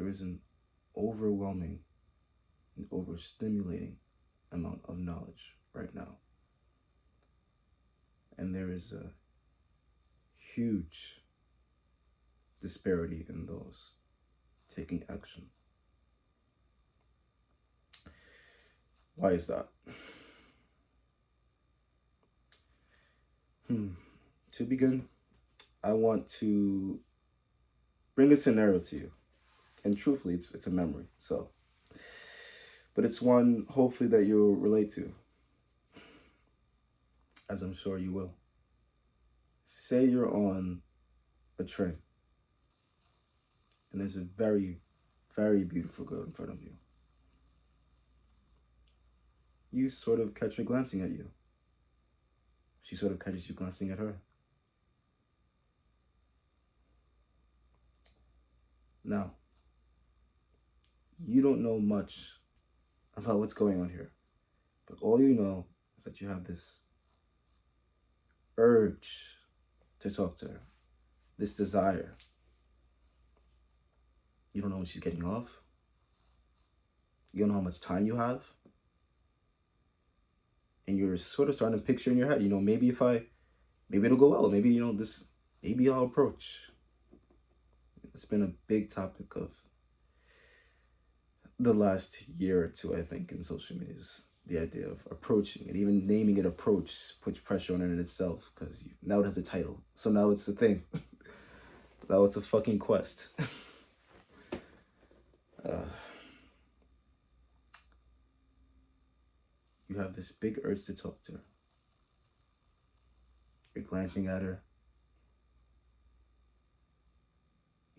there is an overwhelming and overstimulating amount of knowledge right now. And there is a huge disparity in those taking action. Why is that? To begin, I want to bring a scenario to you. And truthfully, it's a memory. So, but it's one hopefully that you'll relate to, as I'm sure you will. Say you're on a train and there's a very, very beautiful girl in front of you. You sort of catch her glancing at you. She sort of catches you glancing at her. Now, you don't know much about what's going on here, but all you know is that you have this urge to talk to her, this desire. You don't know when she's getting off. You don't know how much time you have. And you're sort of starting to picture in your head, maybe maybe it'll go well. Maybe, maybe I'll approach. It's been a big topic of the last year or two, I think, in social media is the idea of approaching, and even naming it approach puts pressure on it in itself because now it has a title. So now it's a thing. Now it's a fucking quest. You have this big urge to talk to her. You're glancing at her.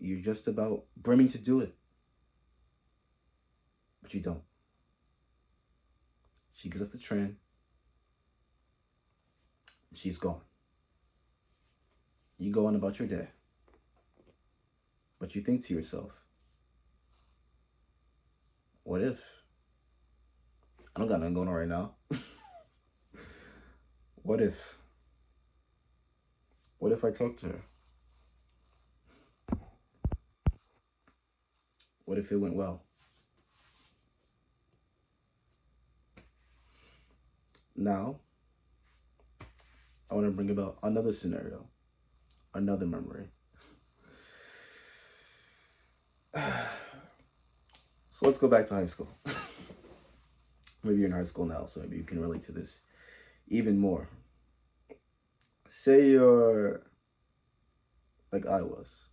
You're just about brimming to do it. But you don't. She gets off the train. She's gone. You go on about your day. But you think to yourself, what if? I don't got nothing going on right now. What if? What if I talk to her? What if it went well? Now, I want to bring about another scenario, another memory. So let's go back to high school. Maybe you're in high school now, so maybe you can relate to this even more. Say you're like I was.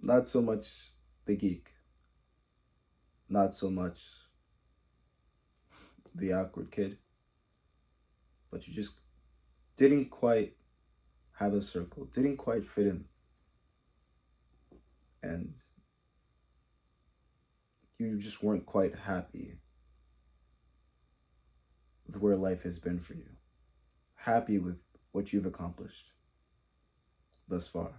Not so much the geek. Not so much the awkward kid. But you just didn't quite have a circle, didn't quite fit in. And you just weren't quite happy with where life has been for you. Happy with what you've accomplished thus far.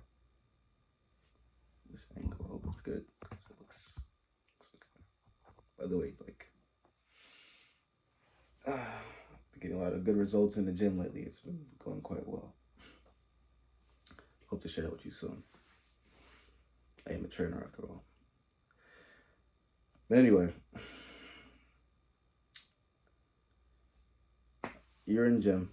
This angle, I hope it's good because it looks okay. By the way, been getting a lot of good results in the gym lately. It's been going quite well. Hope to share that with you soon. I am a trainer after all. But anyway, you're in gym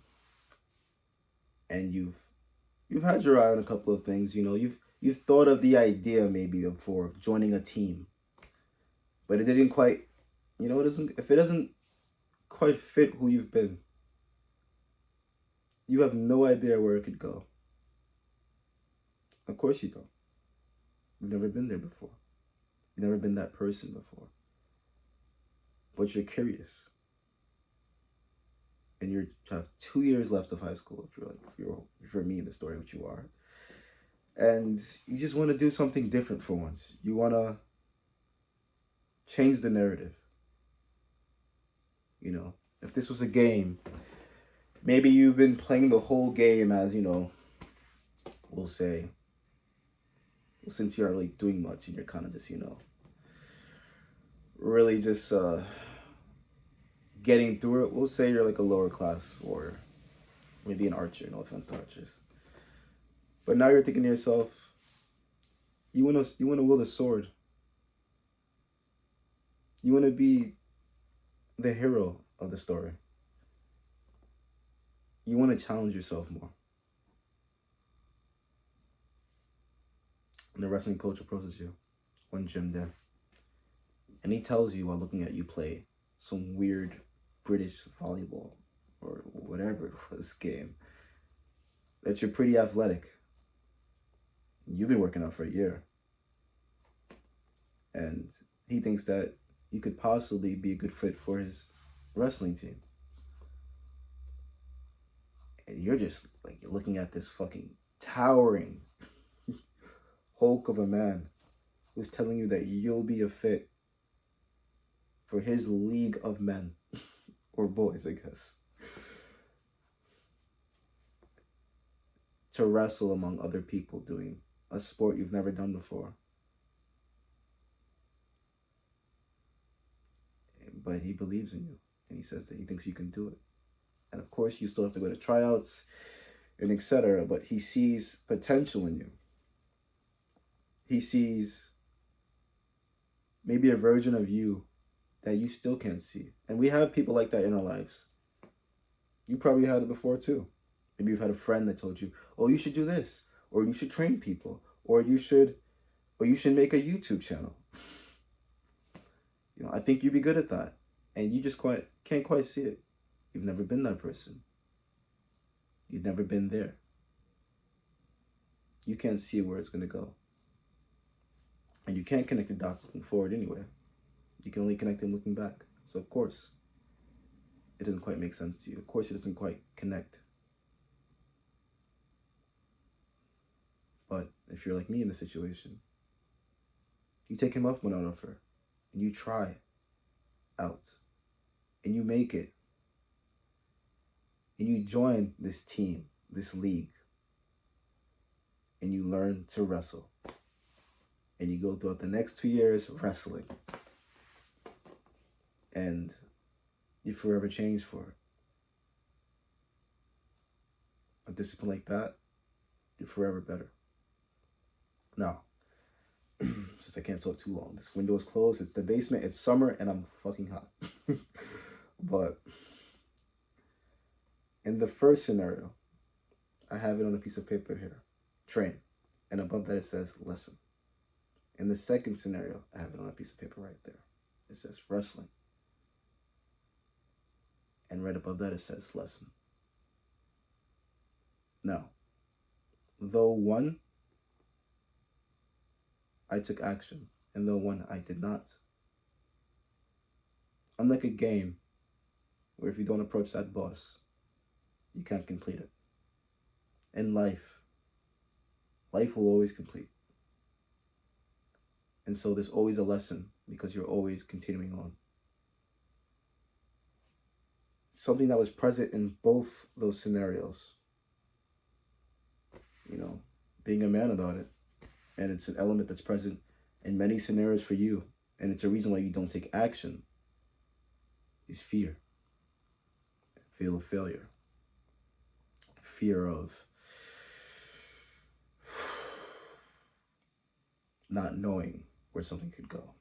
and you've had your eye on a couple of things. You've thought of the idea maybe before of joining a team, but it didn't quite. If it doesn't quite fit who you've been, you have no idea where it could go. Of course you don't. You've never been there before. You've never been that person before. But you're curious. And you have 2 years left of high school if you're me in the story, which you are. And you just want to do something different for once. You want to change the narrative. If this was a game, maybe you've been playing the whole game as, we'll say, since you aren't really doing much and you're kind of just, really just getting through it. We'll say you're like a lower class or maybe an archer, no offense to archers. But now you're thinking to yourself, You wanna wield a sword. You wanna be the hero of the story. You wanna challenge yourself more. And the wrestling coach approaches you one gym day, and he tells you while looking at you play some weird British volleyball or whatever it was game that you're pretty athletic. You've been working out for a year, and he thinks that you could possibly be a good fit for his wrestling team. And you're just like you're looking at this fucking towering hulk of a man who's telling you that you'll be a fit for his league of men or boys, I guess, to wrestle among other people doing a sport you've never done before. But he believes in you, and he says that he thinks you can do it. And of course, you still have to go to tryouts and etc. But he sees potential in you. He sees maybe a version of you that you still can't see. And we have people like that in our lives. You probably had it before too. Maybe you've had a friend that told you, "Oh, you should do this, or you should train people, or you should make a YouTube channel." I think you'd be good at that, and you just can't quite see it. You've never been that person. You've never been there. You can't see where it's gonna go, and you can't connect the dots looking forward anyway. You can only connect them looking back. So of course, it doesn't quite make sense to you. Of course, it doesn't quite connect. But if you're like me in the situation, you take him up on an offer, and you try out, and you make it, and you join this team, this league, and you learn to wrestle, and you go throughout the next 2 years wrestling, and you forever change for it. A discipline like that, you're forever better. Now, since I can't talk too long, this window is closed. It's the basement. It's summer, and I'm fucking hot. But in the first scenario, I have it on a piece of paper here, train, and above that it says lesson. In the second scenario, I have it on a piece of paper right there. It says wrestling, and right above that it says lesson. Now, though one, I took action, and though one, I did not. Unlike a game, where if you don't approach that boss, you can't complete it. In life will always complete. And so there's always a lesson because you're always continuing on. Something that was present in both those scenarios, being a man about it. And it's an element that's present in many scenarios for you. And it's a reason why you don't take action, is fear. Fear of failure. Fear of not knowing where something could go.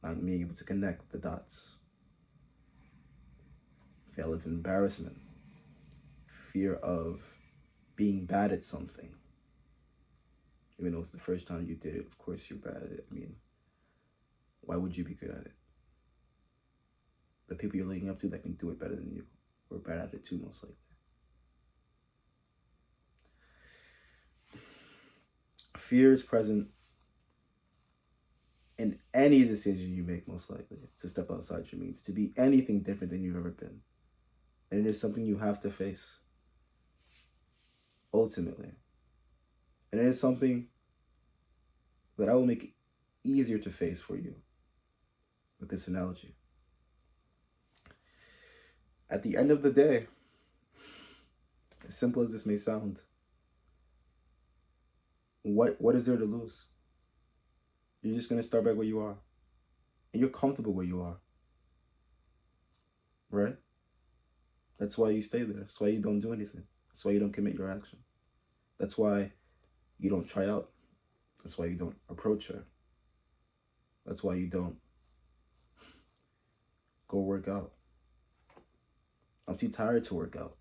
Not being able to connect the dots. Fear of embarrassment. Fear of being bad at something. Even though it's the first time you did it, of course you're bad at it. I mean, why would you be good at it? The people you're looking up to that can do it better than you, or bad at it too, most likely. Fear is present in any decision you make, most likely, to step outside your means, to be anything different than you've ever been. And it is something you have to face, ultimately. And it is something that I will make easier to face for you with this analogy. At the end of the day, as simple as this may sound, what is there to lose? You're just going to start back where you are. And you're comfortable where you are. Right? That's why you stay there. That's why you don't do anything. That's why you don't commit your action. That's why you don't try out. That's why you don't approach her. That's why you don't go work out. I'm too tired to work out.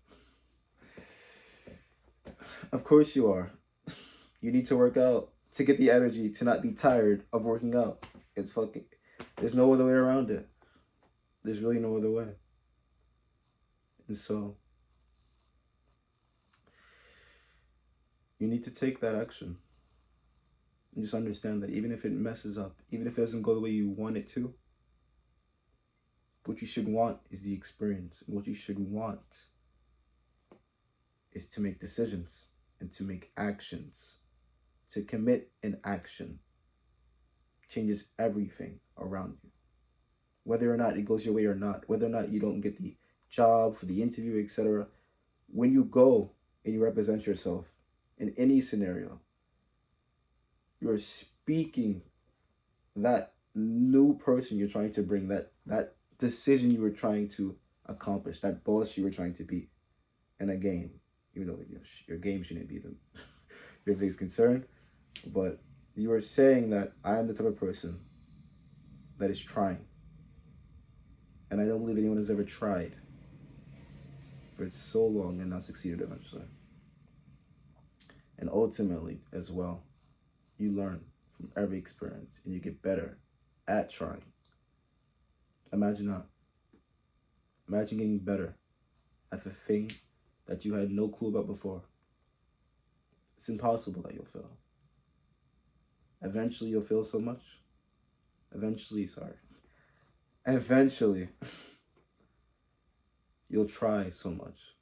Of course you are. You need to work out to get the energy to not be tired of working out. It's fucking, there's no other way around it. There's really no other way. And so, you need to take that action. And just understand that even if it messes up, even if it doesn't go the way you want it to, what you should want is the experience. And what you should want is to make decisions and to make actions. To commit an action changes everything around you. Whether or not it goes your way or not, whether or not you don't get the job for the interview, etc. When you go and you represent yourself in any scenario, you're speaking that new person you're trying to bring, that decision you were trying to accomplish, that boss you were trying to be in a game. Even though your game shouldn't be your biggest concern, but you are saying that I am the type of person that is trying, and I don't believe anyone has ever tried for so long and not succeeded eventually. And ultimately, as well, you learn from every experience and you get better at trying. Imagine that. Imagine getting better at the thing that you had no clue about before. It's impossible that you'll fail. Eventually, you'll fail so much. Eventually, you'll try so much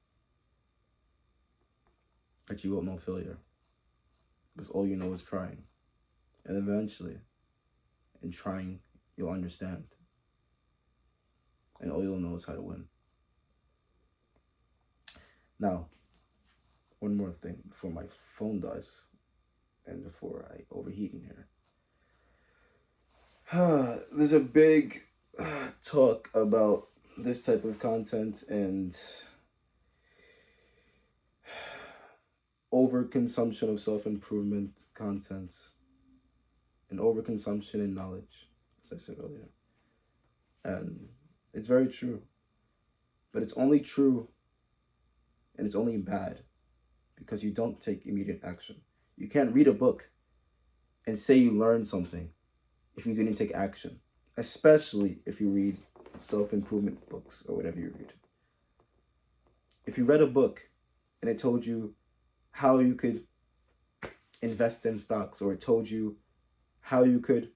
that you won't know failure. Because all you know is trying. And eventually, in trying, you'll understand. And all you'll know is how to win. Now, one more thing before my phone dies and before I overheat in here. There's a big talk about this type of content and overconsumption of self-improvement content and overconsumption in knowledge, as I said earlier. And it's very true. But it's only true and it's only bad because you don't take immediate action. You can't read a book and say you learned something if you didn't take action, especially if you read self-improvement books or whatever you read. If you read a book and it told you how you could invest in stocks, or it told you how you could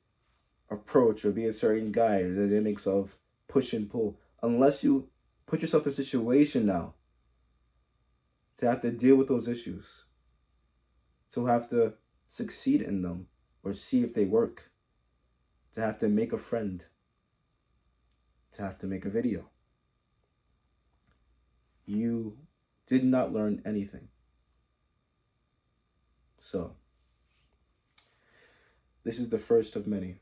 approach or be a certain guy, or the dynamics of push and pull, unless you put yourself in a situation now to have to deal with those issues, to have to succeed in them or see if they work, to have to make a friend, to have to make a video, you did not learn anything. So, this is the first of many.